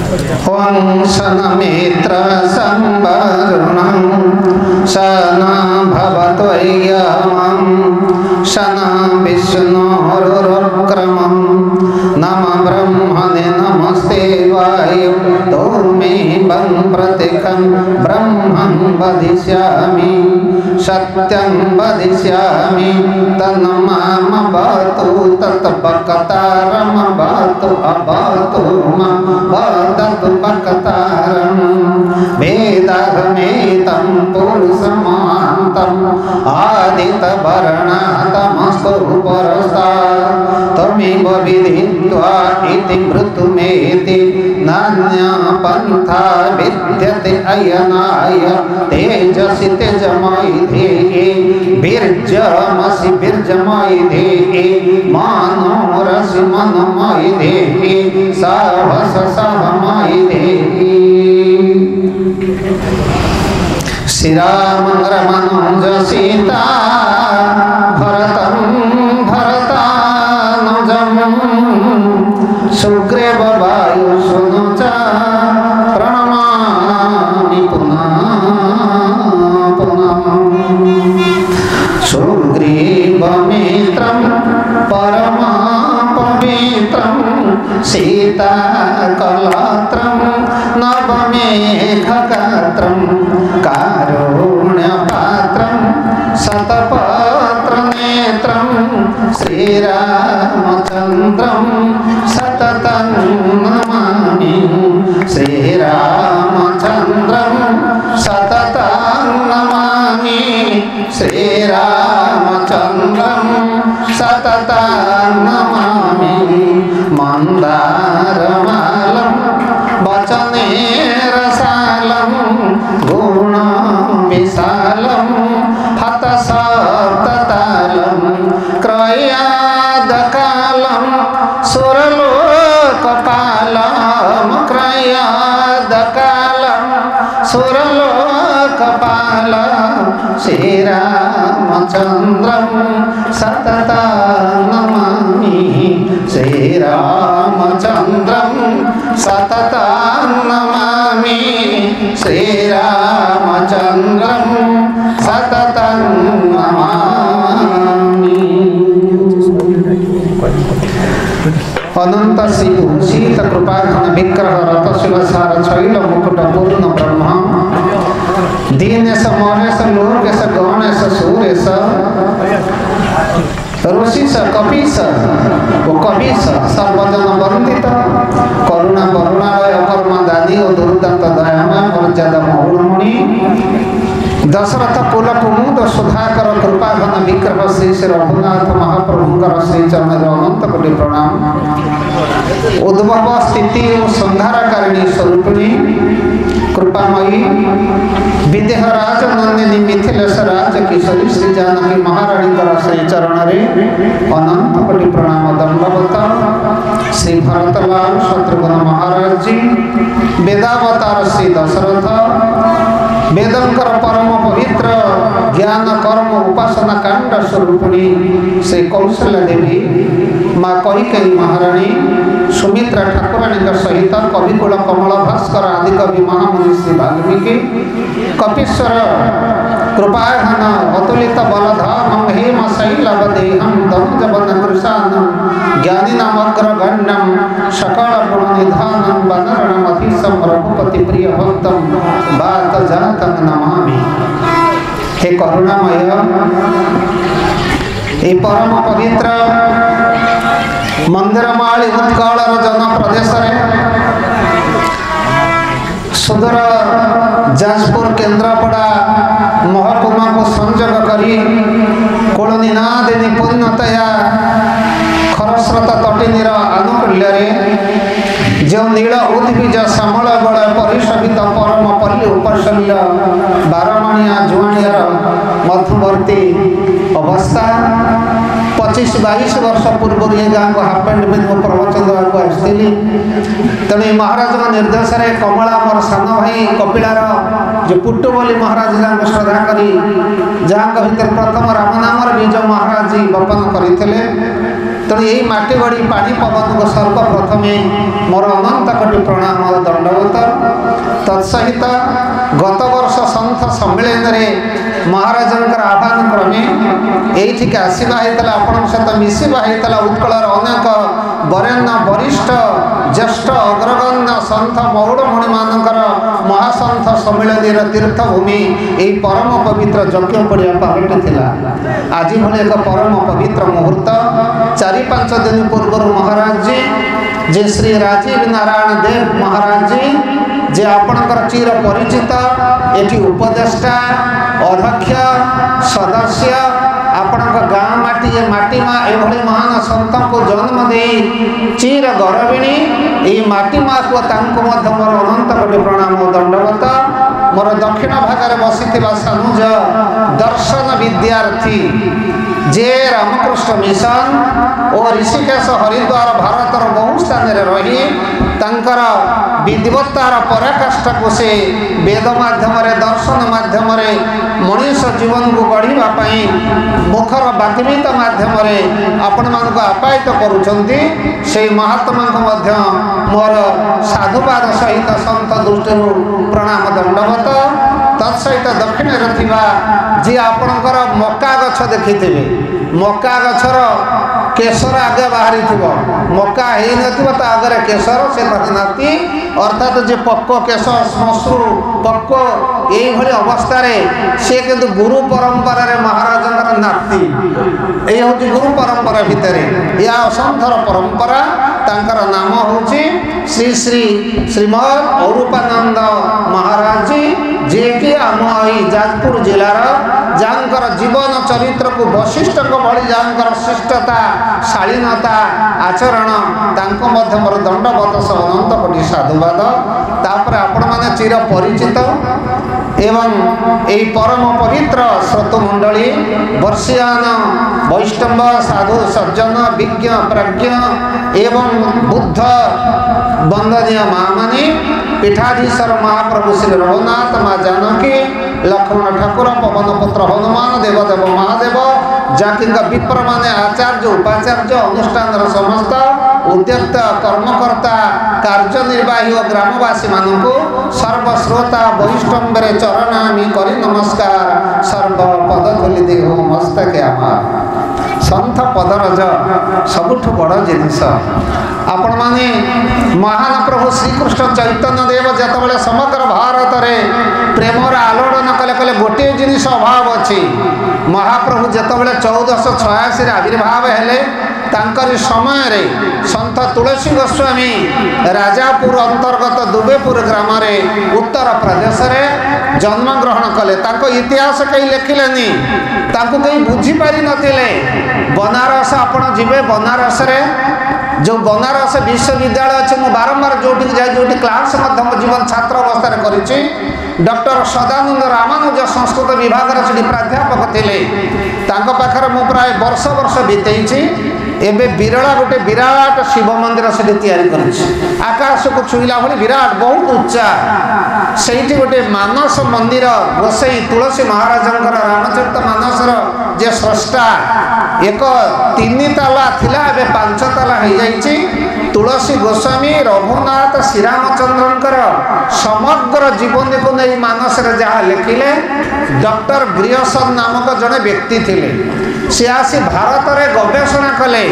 ॐ शनमित्र संवरुणं शन भवत्वयमं शन विष्णुरुक्रमं नम ब्रह्मणे नमस्ते वायु तोमेवं प्रतिकं ब्रह्मं वदिष्यामि सत्यं वदिष्यामि तन्मम भवतु तत्पकतारम भवतु अभवतु मम वदतु पकतारं वेदाहमेतं पुरुषमान्तम् आदितवर्णातमस्तु पुरस्तात् त्वमेव विदित्वा इति मृत्युमेति नान्या पन्था विद्यते अयनाय तेजसि तेजमयि धेहि बीर्जमसि बीर्जमयि धेहि मनोरसि मनोमयि धेहि साहस साहमयि धेहि। श्री राम रमनुज सीता भरतं भरतानुजं सुग्रीव वायुसुनुच प्रणमामि पुनः पुनः। सुग्रीवमित्रं परमपवित्रं सीताकलात्रं नवमेघगात्रं कारुण्यपात्रं शतपत्रनेत्रं श्रीरामचन्द्रं सततं नमामि श्रीरामचन्द्रं सततं नमामि श्रीरामचन्द्रं सततं नमामि। मन्दारमालं वचनेरसालं गुणविशालं हतशब्दतालं क्रयादकालं सुरलोकपालं क्रयादकालं सुरलोकपालं श्रीरामचन्द्रं सततं नमामि श्रीरामचन्द्रं सततं नमामि श्रीरामचन्द्रं सततं नमामि। अनंत शिव कृपाघन विग्रह रत शिवसार शैल मुकुट पूर्ण ब्रह्म दीनेश मौनेश लोकेश गणेश सूरेश ऋषिश कपीश ओ कवीश सर्वजन वंदित करुणा करुणालय कर्म दानी और दुर्दांत दयामय मर्यादा मौलमणि दशरथ कुल कुमुद सुधाकर कृपाघन विग्रह श्री श्री रघुनाथ महाप्रभुंकर श्री चरण अनंत कोटि प्रणाम। उद्भव स्थिति और संहारकारिणी स्वरूपिणी कृपामयी विदेहराज नंदिनी मिथिलेश राज किशोरी श्री जानकी महाराणी श्री चरण अनंत कोटि प्रणाम दंडवत। श्री भरतलाल शत्रुघ्न महाराज जी वेदावतार श्री दशरथ वेदंकर परम पवित्र ज्ञान कर्म उपासना कांड स्वरूपिणी श्री कौशल्या देवी माँ कैकेयी महाराणी सुमित्रा ठाकुराणी सहित कविकुल कमल भास्कर आदि कवि महामुनि श्री वाल्मीकि कपीश्वर कृपाघन अतुलित बलधामं हेम शैलवदेहं दनुजवन कृशानं ज्ञानिनामग्रगण्यं सकल गुण निधानं वनरणमधीशं रघुपति प्रिय भक्तं वातजातं नमामि। हे करुणामय हे परम पवित्र मंदिरमाली उत्कलर जन प्रदेश सुदूर जाजपुर केन्द्रापड़ा महकुमा को संयोग करी कोलनीनादिनी पूर्णतया खरस्रोत तटिनीर आनुकूल्य जो नील उद्भिज श्यामल बल परिशोभित परम पल्ली उपशल्य बारमाणिया जुआणियर मध्यवर्ती अवस्था 25-22 वर्ष पूर्व ये गाँव को हाफ पैंट पिंध प्रवचन देवाक आसती तेणु महाराज निर्देश कमला मोर सान भाई कपिलार जो पुट्टुबली महाराज जहाँ श्रद्धा करी जहाँ भर प्रथम राम नाम बीज महाराज जी बपन करते तेणु यही मटी गड़ी पानी पवन को सर्वप्रथम मोर अनंत कोटि प्रणाम और दंडवत। तत्सहित गत वर्ष संथ सम्मेलन में महाराज आह्वान क्रमे ये आसवा होता आपण सहित मिसवा होता उत्कलर अनेक वरेण्य वरिष्ठ ज्येष्ठ अग्रगण्य संथ मौड़मणि मानकर महासंथ सम्मेलन तीर्थभूमि यही परम पवित्र यज्ञ पड़िया पार्टी थिला। आज भली एक परम पवित्र मुहूर्त 4-5 दिन पूर्व महाराज जी जे श्री राजीव नारायण देव महाराज जी जे आपणकर चिर परिचित एटी उपदेष्टा अध्यक्ष सदस्य आपण गाँ माटी ये माटी माँ एभली महान संत को जन्म दे चिर गौरविणी ये माटी माँ को मोर अनंत कोटि प्रणाम दंडवत। मोर दक्षिण भाग में बसी सानुज दर्शन विद्यार्थी जे रामकृष्ण मिशन और ऋषिकेश हरिद्वार भारतर बहु स्थान रही तांकर विद्वत्तार पराकाष्ठा को से वेद माध्यम दर्शन माध्यम मनीष जीवन को गढ़ापी मुखर बाग्मित माध्यम आपण मान आप्यायित करुँचे से महात्मा मोर साधुवाद सहित संत दृष्टि प्रणाम दंडवत। तत्सहित दक्षिण जी आपणकर मका गछ देखी मका गछर केसर आगे बाहरी मका हो आगे केसर से नाती अर्थात जे पक्क केसर श्मश्रु पक्क ये अवस्था सी किंतु गुरु परंपरा महाराज नाती ये हूँ गुरु परंपरा भितर या असंथर परंपरा तांकर नाम हूँ श्री श्री श्रीमद अरूपानंद महाराज जी जे कि आम जाजपुर जिलार जानकर जीवन चरित्र को वशिष्ठ भली जानकर शिष्टता शालीनता आचरण मोर दंडवत अनंत कोटि साधुवाद। तापर आपण माने चिर परिचित एवं यही परम पवित्र श्रोतमंडली वर्षियान वैष्णव साधु सज्जन विज्ञ प्रज्ञ एवं बुद्ध वंदनीय मामनी पीठाधीश्वर महाप्रभु श्री रघुनाथ माँ जानकी लक्ष्मण ठाकुर पवनपुत्र हनुमान देवदेव महादेव जाकी विप्र माने आचार्य उपाचार्य अनुष्ठान समस्त उद्यक्त कर्मकर्ता कार्यनिर्वाही और ग्रामवासी मानू सर्वश्रोता वैष्णव चरणामी करी नमस्कार सर्व पद धूली देह मस्तके आमार संथ पदरज सबुठ बड़ जिनिस आपण माने महान प्रभु श्रीकृष्ण चैतन्य देव जिते समग्र भारत में प्रेमर आलोड़न कले कले गोटे जिनिस अभाव अच्छी महाप्रभु जिते 1486 आविर्भाव हेले तांकरी समय रे संत तुलसी गोस्वामी राजापुर अंतर्गत दुबेपुर ग्राम उत्तर प्रदेश रे जन्म ग्रहण कले इतिहास कहीं लिखिलेनी कहीं बुझीपारी नथिले। बनारस आपण जीवे बनारस रे जो बनारस विश्वविद्यालय अच्छे मुझे बारंबार जो क्लास जीवन छात्र अवस्था करी डॉक्टर सदानंद रामानुज संस्कृत विभाग से प्राध्यापक थे पाखे मु प्राय वर्ष वर्ष बीतई एवं बिरला गोटे विराट शिव मंदिर से आकाश को छुईला भाई विराट बहुत उच्चा से गोटे मानस मंदिर गोसाई तुलसी महाराज रामचरित मानसर जे स्रष्टा एक 3 ताला थिला एबे 5 ताला हो जाइछि। तुलसी गोस्वामी रघुनाथ श्रीरामचंद्रंकर समग्र जीवन को नहीं मानस रे जहाँ लिखिले डॉक्टर ग्रियर्सन नामक जड़े व्यक्ति थिले सी आसी भारत रे गवेषणा कले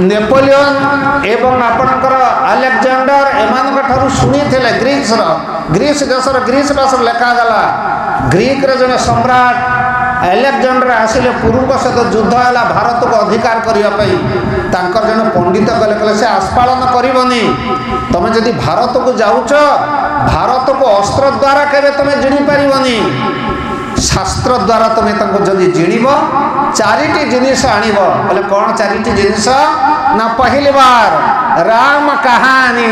नेपोलियन एवं आपणकर अलेक्जेंडर एमानक ठारू शुणी थिले ग्रीस देशर ग्रीस भाषा लिखागला ग्रीक रे जने सम्राट अलेक्जेंडर आसिले पूर्व सहित युद्ध है भारत को अधिकार करने जन पंडित कले से आस्पालन करनी तुम जदि भारत को जाऊच भारत को अस्त्र द्वारा केवे तुम जिणी पारनी शास्त्र द्वारा तुम्हें जदि जिणब 4टी जिनिस आणब बोले कौन 4टी जिनिस ना पहली बार राम कहानी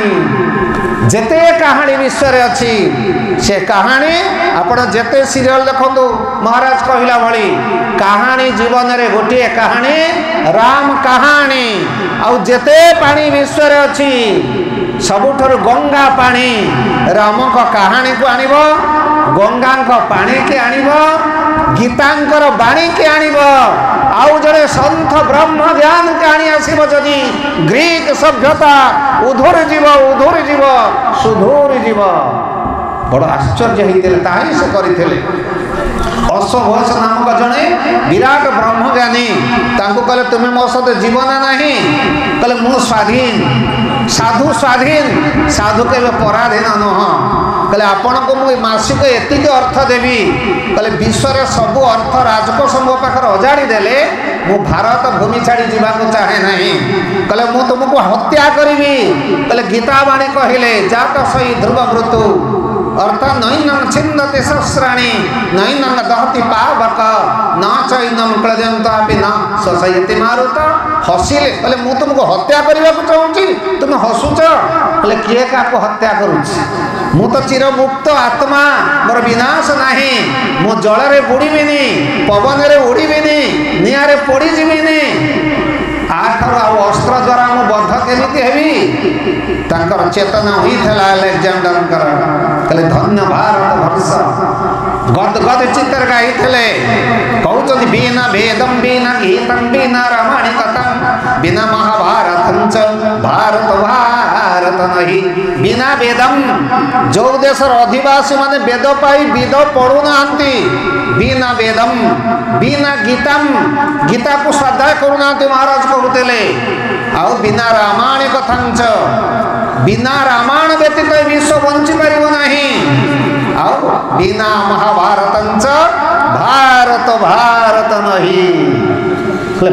जेते कहानी विश्व अच्छी से कहानी आपण जेते सीरियल देखु महाराज कहला भली कहानी जीवन रे गोटे कहानी राम कहानी आउ जेते पानी विश्व अच्छी सबुठर गंगा पानी राम को कहानी को आनिब गंगा को पानी के आनिब गीतांकर बाणी के आणिब आउ जड़े सन्थ ब्रह्म ज्ञान के आनी आसीब जदि ग्रीक सभ्यता उधुर जीव सुधूर जीव बड़ आश्चर्य होते ताही से करते अश्वघोष नामक जड़े विराट ब्रह्मज्ञानी कहले तुम्हें मो सहित जीवन नहीं कहले मु स्वाधीन साधु स्वाधीन साधु के पराधीन नुह कहले आपण को मुझे मासिक एतिक अर्थ देवी कहले विश्व सबू अर्थ राजकोष मो पाखे अजाड़ी देले मु भारत भूमि छाड़ी जावाक चाहे नहीं कहले मु तुमको हत्या करी कहले गीतावाणी कहले जात सही ध्रुव मृत्यु अर्थात नैनम छिन्दति सहस्राणि नैनम दहति पावक न चैनम क्लजंतापि न शशयति मारुत हसिले कहले मु तुमको हत्या करने को चाहूँगी तुम हसुच कहले किए का हत्या करुछि मु तो चिर मुक्त आत्मा मोर विनाश नहीं मु जल रे बुड़ीबिनी पवन रे उड़ीबिनी निया रे पड़ी जीविनी आठर अस्त्र द्वारा मु बद्ध केमिति हेबी तांकर चेतना हुई थला अलेक्जेंडर कहले धन्य भारत वर्ष गद गद चित्र गाई थले कहउछन बिना वेदम बिना गीतम बिना रामायण कथम बिना महाभारतम च भारत भारत नहीं बिना वेदम जो देशर अधिवासी माने वेद पाई वेद पढ़ु नांती बिना वेदम बिना गीतम गीता को श्रद्धा करू नांती महाराज कहउतले आउ बिना रामायण कथम च बिना रामायण व्यतीत विश्व बंची पारिब नहीं आउ बिना महाभारतम च भारत भारत नहीं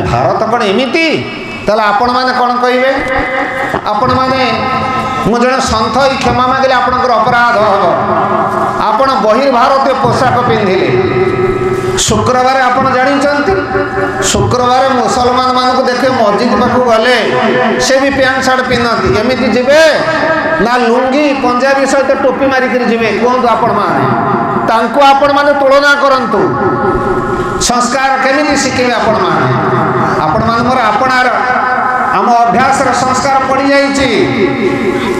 भारत कौन एमिति ताले आपण माने कौन कहिबे आपण माने मु जने सन्थ क्षमा मांगले आपनकर अपराध हम आपण बहिर्भारतीय पोशाक पिंधिले शुक्रवार आपण जानी शुक्रवार मुसलमान मानक देखे मस्जिद पाखु गले से भी पैंट सार्ट पिंधती एमती जीवे ना लुंगी पंजाबी सहित टोपी मारिक जीवे कहतु आपण मैंने तुलना करंतु संस्कार केमिति शिखेबे आपण मानकर आपणार आम अभ्यास संस्कार पड़ जाइए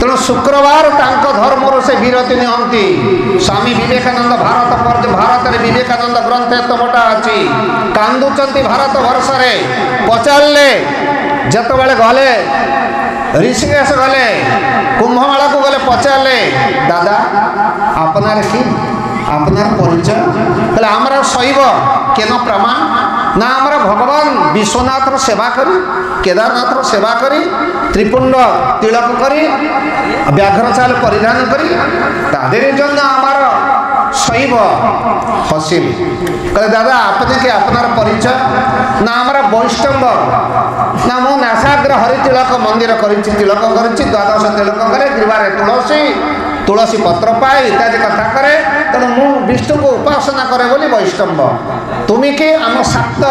तेणु शुक्रवार धर्म से विरति निहंती स्वामी विवेकानंद भारत विवेकानंद ग्रंथ एत मोटा अच्छी कांदुचंती भारत वर्ष रे पचारे जिते गले ऋषिकेश गले कुंभमेला को गले पचारे दादा आपनार कि आपनार परिचय बोले हमारा शैव केन प्रमाण ना हमारा भगवान विश्वनाथ सेवा करी केदारनाथ सेवा करी त्रिपुंड तिलक करी व्याघ्र चाल परिधान करी तादेर जन आमार शैव हसिल कहले दादा आपने के आपनार परिचय ना हमारा वैष्णव ना मो नासाग्र हरि तिलक मंदिर करी तिलक करी द्वादश तिलक करे ग्रीवारे तुलसी तुलसी पत्र पाए इत्यादि कथा करे तेणु मु विष्णु को उपासना करे बोली वैष्णव तुम्हें कि आम सप्त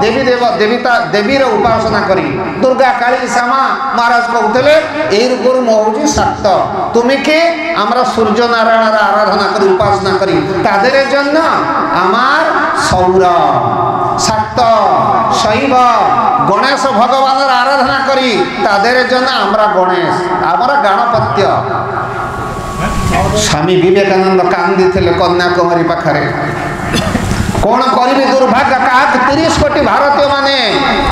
देवी देव देवता देवीर उपासना करी दुर्गा काली श्यामा महाराज कहते यही रूपरू मो हूँ सप्त तुम्हें कि आम सूर्य नारायण आराधना करी उपासना करी तादेर जन आमार सौर सप्त शैव गणेश भगवान आराधना करी तादेर जन आमरा गणेश आमरा गणपत्य स्वामी विवेकानंद कांदी थे कन्याकुमारी पाखरे कौन करी दुर्भाग्य क्या 30 कोटी भारतीय माने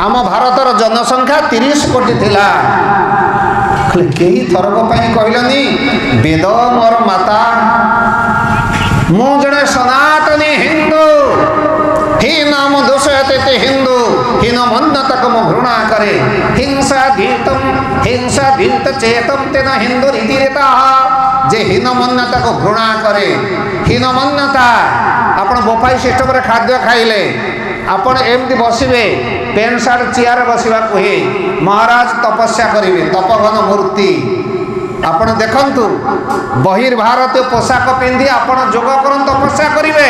आम भारतर जनसंख्या 30 कोटी थिला कई थरक कहलनी वेद मोर माता मु जड़े सनातनी हिंदू ही नाम दोषते हिंदू हीन मन तक मु घृणा करे हिंसा धीत चेतम तेन हिंदू रीतिरेता जे हीनमन्यता को घृणा करे हीनमन्यता आपण बोफाई सिस्टम रे खाद्य खाइले आपण एमती बसिबे पेन सार्ट चेयर बसवा कहे महाराज तपस्या करिवे तपघन मूर्ति आपण देखंतु बहिर्भारतीय पोशाक पिंधि आपण जोग करन तपस्या करिवे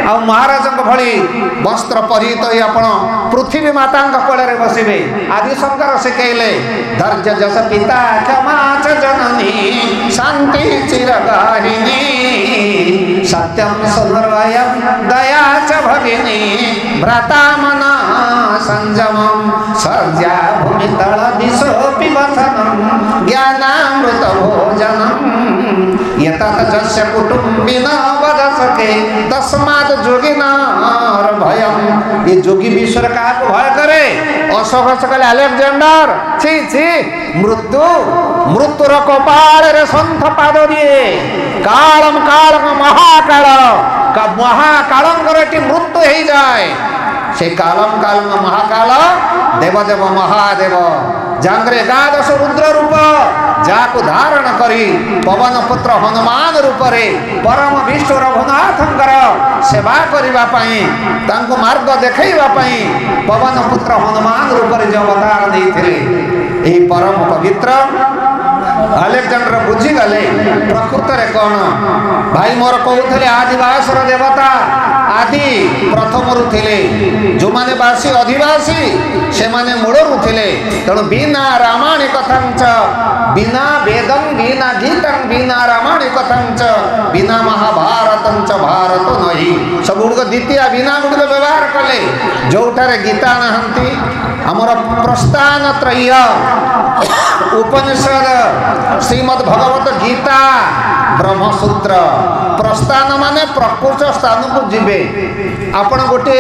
आ महाराज भली वस्त्र परिहित होई आपण पृथ्वी माता कोड़े बसिबे आदि शंकर शिखैले धैर्य जस पिता क्षमा च जननी शांति चिरगाहिनी सत्यम सुधर्वयम दया च भगिनी भ्राता मना संयमम सर्जा भूमितल दिशो पिबसनम ज्ञानामृत भोजनम यतत जस्य कुटुंबिना वदसके तस्मात् जोगिना ये जोगी विश्व क्या भय करे अशोक कहले आलेक्जेंडर छी छी मृत्यु मृत्युर कपाल रे सन्थ पाद दिए कालम कालम महाकाल महाकालंकर एटी मृत्यु हो जाए से कालम कालम महाकाल देवदेव महादेव जांग्रे एकादश रुद्र रूप जाको धारण करी पवन पुत्र हनुमान रूप रे परम विष्णु रघुनाथंकर सेवा करिबा पई तांको मार्ग देखैबा पई पवन पुत्र हनुमान रूप रे जो अवतार देथिले एही परम पवित्र आलेक्जेंडर बुझी गले प्रकृत रे कोन भाई मोर कहउथले आदिवासर देवता आदि प्रथम रु थिले जो माने बासी अधिवासी से माने मूल रु थिले तेणु बिना रामायण कथांच बिना वेदं बिना गीतं बिना रामायण कथांच बिना महाभारतंच भारत नहीं सब गुड़ द्वितीय बिना गुड़ व्यवहार कले जोठारे गीता नहंती हमर प्रस्थान त्रय उपनिषद श्रीमद् भगवत गीता ब्रह्मसूत्र प्रस्थान माने प्रकृत स्थान को जीवे आपण गोटे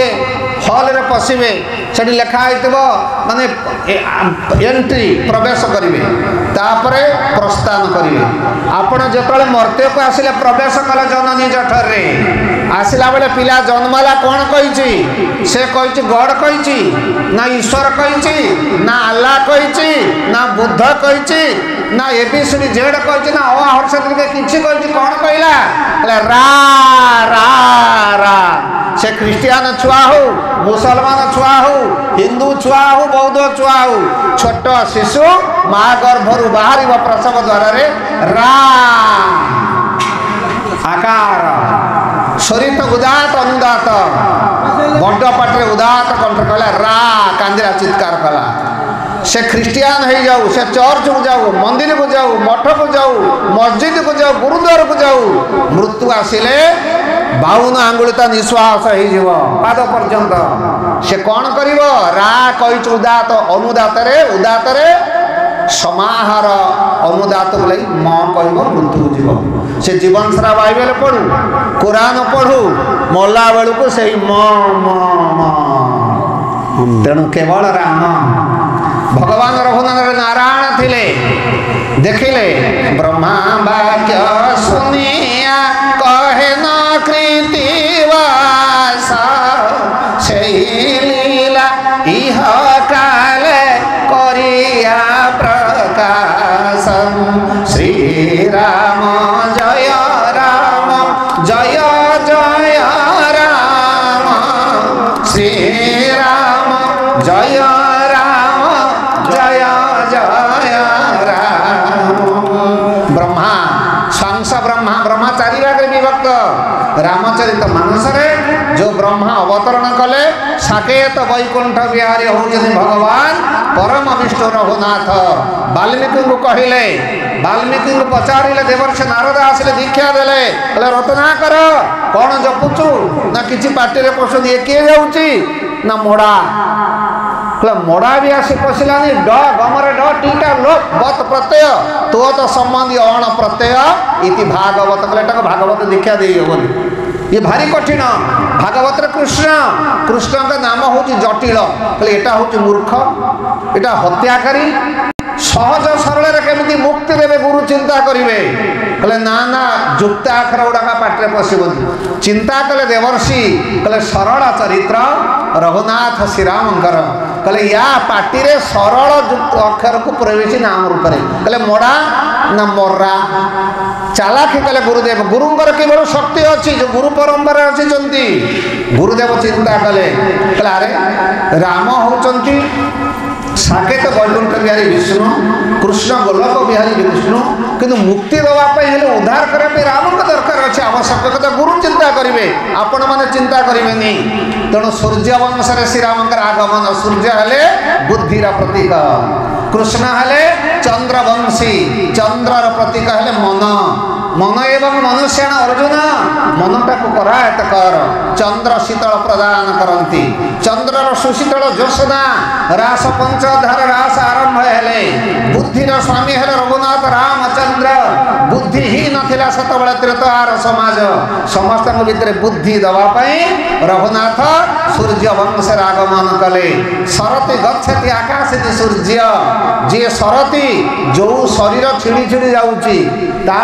हॉल रे पसिबे सेठी लेखा आइतबो माने एंट्री प्रवेश करिवे तापरे प्रस्थान करिवे आपण जेतले मर्त्य को आसिले प्रवेश कले जननी जठर रे आसिला बेले पिला जन्मला कोन कहिची से कहिची गॉड कहिची ना ईश्वर कहिची ना अल्लाह कहिची ना बुद्ध कहिची ना एबीसीडी जेड कहिची ना अ हर्ष के किछि कहिची कोन कहिला रा रा रा से क्रिश्चियन छुआ हो मुसलमान छुआ हो हिंदू छुआ हो बौद्ध छुआ हो छोट शिशु माँ गर्भरु बाहर प्रसव द्वार रे रा आकार शरीर उदात अनुदात बड़ पाटे उदात कंठ कला रा कांदिरा चित्कार कला से क्रिश्चियन हो जाऊ से चर्च को जाऊ मंदिर को जाऊ मठ को जाऊ मस्जिद को जाऊ गुरुद्वार को जाऊ मृत्यु आसिले 52 आंगुलिता निश्वास हो पाद पर्यंत से कौन कर रा कही उदात अनुदात रे समाहार अनुदात को लगी म कह मृत्यु जीव से जीवन सारा बाइबल पढ़ू कुरान पढ़ू मल्ला बेलू को से तेणु केवल राम भगवान रघुनंदन नारायण थिले देखिले ब्रह्मा वाक्य सुनिया कहे न कृतिवास से लीला इह काल करिया प्रकाश श्री राम जय जय राम श्री राम जय ब्रह्मचारी भाग विभक्त रामचरित मानस जो ब्रह्मा अवतरण कले साकेत वैकुंठ बिहारी होउछन भगवान परम विष्णु रघुनाथ वाल्मीकि को कहले वाल्मीकि को पचारिले देवर्षि नारद आसिले दीक्षा देले कहले रत्नाकर कौन जपुचु ना किछि पार्टी रे पसंद ये के जाउची ना मोड़ा मोड़ा भी आसी पशिलानी ड गमरे ड टीटा लोप बत प्रत्यय तो संबंधी अण प्रत्यय इति भागवत कहले भागवत दीक्षा दे होनी ये भारी कठिन भागवत कृष्ण कृष्ण का नाम हूँ जटिल कहले एटा हूँ मूर्ख एटा हत्याकारी सहज सरल केमी मुक्ति देवे गुरु चिंता करेंगे कहले ना ना जुक्त आखर गुड़ाक पाटे पशबनी चिंता कले देवर्षि कहले सरल चरित्र रघुनाथ श्रीरामकर कहले या पाटी रे सरल जुक्त अक्षर को प्रवेश नाम रूप से कहले मोड़ा ना मोर्रा चालाखी कहले गुरुदेव गुरुंकर केवल शक्ति अच्छी जो गुरु परंपरा अच्छी गुरुदेव चिंता कले कहले अरे राम होचंती साकेत वैकुंठ बिहारी विष्णु कृष्ण गोलक बिहारी विष्णु किंतु मुक्ति देवाई हेले उद्धार करने राम का दरकार अच्छे आवश्यकता गुरु चिंता करेंगे आपण मैंने चिंता करेंगे तेणु सूर्यवंश श्रीराम आगमन सूर्य हेले बुद्धिर प्रतीक कृष्ण हेले चंद्रवंशी चंद्रर प्रतीक हेले मन मन एवं मनुष्यण अर्जुन मनटा को करायत कर चंद्र शीतल प्रदान करती चंद्रर सुशीतल जोशना रास पंचधार रास आरंभ हेले बुद्धिर स्वामी हेले रघुनाथ रामचंद्र बुद्धिहीन थिला सतबेले त्रेतार समाज समस्त भितर बुद्धि दवाई रघुनाथ सूर्य वंशर आगमन कले सरती गच्छति आकाश सूर्य जी सरती जो शरीर छिड़ी छिड़ी जाऊँगी ता